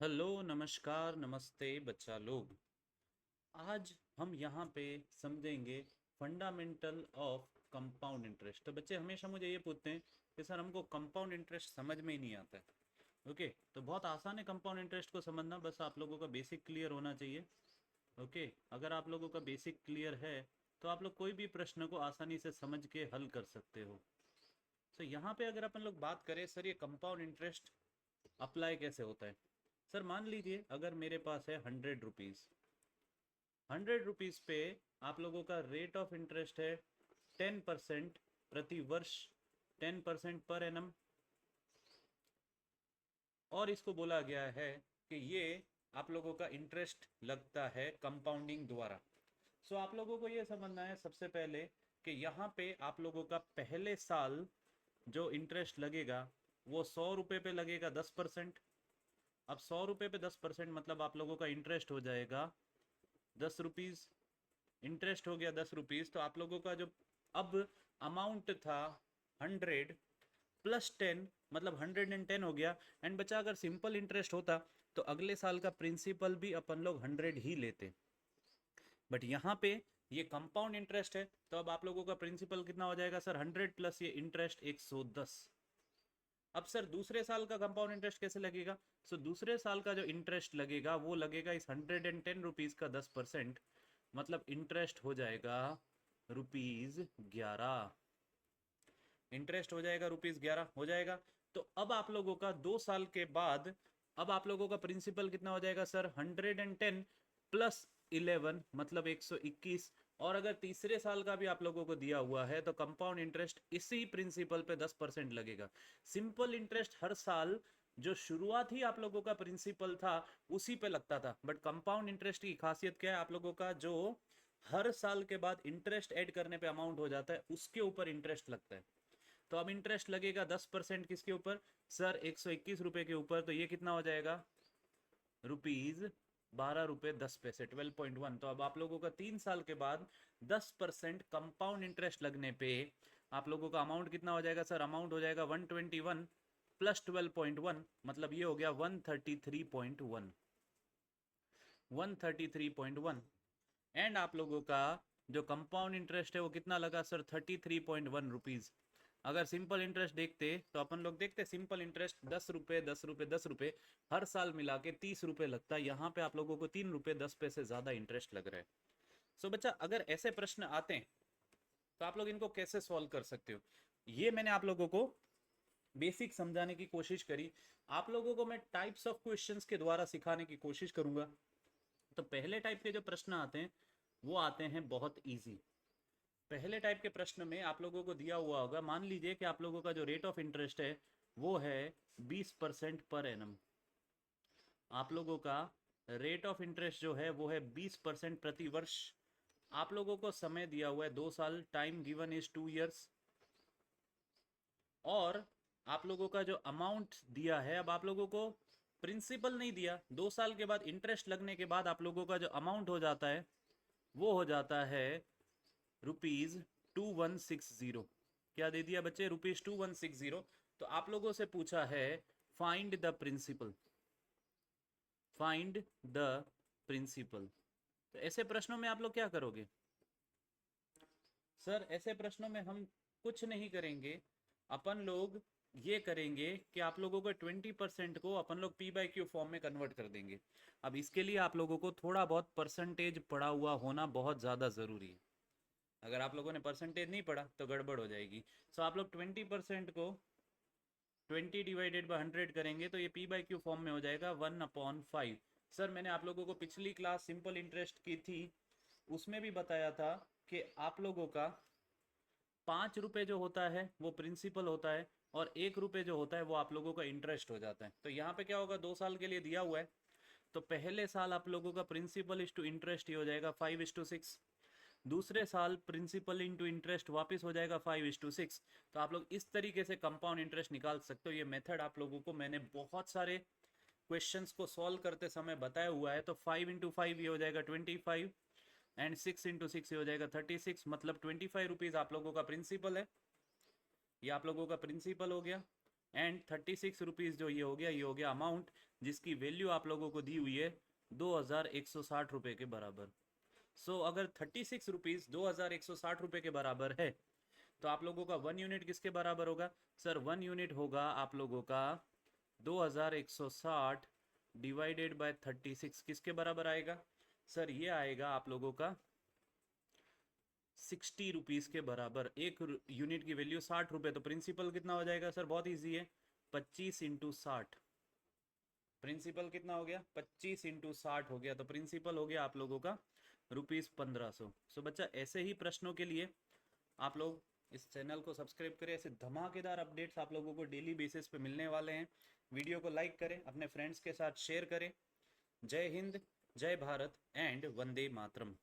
Hello, नमस्कार, नमस्ते बच्चा लोग। आज हम यहाँ पे समझेंगे फंडामेंटल ऑफ कंपाउंड इंटरेस्ट। तो बच्चे हमेशा मुझे ये पूछते हैं कि सर हमको कंपाउंड इंटरेस्ट समझ में ही नहीं आता है। ओके, तो बहुत आसान है कंपाउंड इंटरेस्ट को समझना, बस आप लोगों का बेसिक क्लियर होना चाहिए। ओके, अगर आप लोगों का बेसिक क्लियर है तो आप लोग कोई भी प्रश्न को आसानी से समझ के हल कर सकते हो। तो यहाँ पे अगर अपन लोग बात करें सर ये कंपाउंड इंटरेस्ट अप्लाई कैसे होता है। सर मान लीजिए अगर मेरे पास है 100 रुपीज़, 100 रुपीज़ पे आप लोगों का रेट ऑफ इंटरेस्ट है 10% प्रति वर्ष, 10% पर एनम। और इसको बोला गया है कि ये आप लोगों का इंटरेस्ट लगता है कंपाउंडिंग द्वारा। सो आप लोगों को ये समझना है सबसे पहले कि यहाँ पे आप लोगों का पहले साल जो इंटरेस्ट लगेगा वो 100 रुपये पे लगेगा 10%। अब 100 रुपये पे 10% मतलब आप लोगों का इंटरेस्ट हो जाएगा 10 रुपीज़। इंटरेस्ट हो गया 10 रुपीज़, तो आप लोगों का जो अब अमाउंट था 100 + 10 मतलब 110 हो गया। एंड बचा अगर सिंपल इंटरेस्ट होता तो अगले साल का प्रिंसिपल भी अपन लोग 100 ही लेते, बट यहाँ पे ये कंपाउंड इंटरेस्ट है तो अब आप लोगों का प्रिंसिपल कितना हो जाएगा सर 100 प्लस ये इंटरेस्ट 110। अब सर दूसरे साल का कंपाउंड इंटरेस्ट कैसे लगेगा। सो दूसरे साल का जो इंटरेस्ट लगेगा वो लगेगा इस 110 रुपीज़ का 10%, मतलब इंटरेस्ट हो जाएगा ₹11। इंटरेस्ट हो जाएगा ₹11 हो जाएगा। तो अब आप लोगों का 2 साल के बाद अब आप लोगों का प्रिंसिपल कितना हो जाएगा सर 110 प्लस 11 मतलब 121। और अगर तीसरे साल का भी आप लोगों को दिया हुआ है तो कंपाउंड इंटरेस्ट इसी प्रिंसिपल पे 10% लगेगा। सिंपल इंटरेस्ट हर साल जो शुरुआत ही आप लोगों का प्रिंसिपल था उसी पे लगता था, बट कंपाउंड इंटरेस्ट की खासियत क्या है, आप लोगों का जो हर साल के बाद इंटरेस्ट ऐड करने पे अमाउंट हो जाता है उसके ऊपर इंटरेस्ट लगता है। तो अब इंटरेस्ट लगेगा 10% किसके ऊपर सर 121 रुपये के ऊपर, तो ये कितना हो जाएगा ₹12.10, 12.1। तो अब आप लोगों का 3 साल के बाद 10% कंपाउंड इंटरेस्ट लगने पे आप लोगों का अमाउंट कितना हो जाएगा सर, अमाउंट हो जाएगा 121 प्लस 12.1 मतलब ये हो गया 133.1, 133.1। एंड आप लोगों का जो कंपाउंड इंटरेस्ट है वो कितना लगा सर 33.1 रुपीज़। अगर सिंपल इंटरेस्ट देखते तो अपन लोग देखते सिंपल इंटरेस्ट 10 रुपये 10 रुपये 10 रुपये हर साल मिला के 30 रुपये लगता है, यहाँ पे आप लोगों को 3 रुपये 10 पैसे ज़्यादा इंटरेस्ट लग रहा है। सो बच्चा अगर ऐसे प्रश्न आते हैं तो आप लोग इनको कैसे सॉल्व कर सकते हो, ये मैंने आप लोगों को बेसिक समझाने की कोशिश करी। आप लोगों को मैं टाइप्स ऑफ क्वेश्चंस के द्वारा सिखाने की कोशिश करूंगा। तो पहले टाइप के जो प्रश्न आते हैं वो आते हैं बहुत इजी। पहले टाइप के प्रश्न में आप लोगों को दिया हुआ होगा, मान लीजिए कि आप लोगों का जो रेट ऑफ इंटरेस्ट है वो है 20% पर एनम। आप लोगों का रेट ऑफ इंटरेस्ट जो है वो है 20% प्रति वर्ष। आप लोगों को समय दिया हुआ है 2 साल, टाइम गिवन इज 2 ईयर्स। और आप लोगों का जो अमाउंट दिया है, अब आप लोगों को प्रिंसिपल नहीं दिया, 2 साल के बाद इंटरेस्ट लगने के बाद आप लोगों का जो अमाउंट हो जाता है वो हो जाता है ₹2160। क्या दे दिया बच्चे, ₹2160। तो आप लोगों से पूछा है find the principal, find the principal. तो ऐसे प्रश्नों में आप लोग क्या करोगे सर, ऐसे प्रश्नों में हम कुछ नहीं करेंगे। अपन लोग ये करेंगे कि आप लोगों को 20% को अपन लोग P/Q फॉर्म में कन्वर्ट कर देंगे। अब इसके लिए आप लोगों को थोड़ा बहुत परसेंटेज पढ़ा हुआ होना बहुत ज़्यादा ज़रूरी है। अगर आप लोगों ने परसेंटेज नहीं पढ़ा तो गड़बड़ हो जाएगी। सो आप लोग 20% को 20 / 100 करेंगे तो ये P/Q फॉर्म में हो जाएगा 1/5। सर मैंने आप लोगों को पिछली क्लास सिंपल इंटरेस्ट की थी उसमें भी बताया था कि आप लोगों का 5 रुपये जो होता है वो प्रिंसिपल होता है और 1 रुपये जो होता है वो आप लोगों का इंटरेस्ट हो जाता है। तो यहाँ पे क्या होगा, 2 साल के लिए दिया हुआ है तो पहले साल आप लोगों का प्रिंसिपल इज टू इंटरेस्ट ही हो जाएगा 5:6। दूसरे साल प्रिंसिपल इंटू इंटरेस्ट वापस हो जाएगा 5:6। तो आप लोग इस तरीके से कंपाउंड इंटरेस्ट निकाल सकते हो। ये मेथड आप लोगों को मैंने बहुत सारे क्वेश्चंस को सॉल्व करते समय बताया हुआ है। तो 5 × 5 ये हो जाएगा 25 एंड 6 × 6 ये हो जाएगा 36, मतलब 25 रुपीज़ आप लोगों का प्रिंसिपल है। ये आप लोगों का प्रिंसिपल हो गया। एंड 36 रुपीज़ जो ये हो गया अमाउंट जिसकी वैल्यू आप लोगों को दी हुई है 2160 रुपये के बराबर। सो अगर 36 रुपीज़ 2160 रुपये के बराबर है तो आप लोगों का 1 यूनिट किसके बराबर होगा सर? 1 यूनिट होगा आप लोगों का 2160 डिवाइडेड बाय 36 किसके बराबर आएगा सर? ये आएगा आप लोगों का 60 रुपीज़ के बराबर। एक यूनिट की वैल्यू 60 रुपये, तो प्रिंसिपल कितना हो जाएगा सर? बहुत ईजी है, 25 इंटू 60। प्रिंसिपल कितना हो गया? 25 इंटू 60 हो गया, तो प्रिंसिपल हो गया आप लोगों का ₹1500। सो बच्चा ऐसे ही प्रश्नों के लिए आप लोग इस चैनल को सब्सक्राइब करें। ऐसे धमाकेदार अपडेट्स आप लोगों को डेली बेसिस पे मिलने वाले हैं। वीडियो को लाइक करें, अपने फ्रेंड्स के साथ शेयर करें। जय हिंद, जय भारत एंड वंदे मातरम।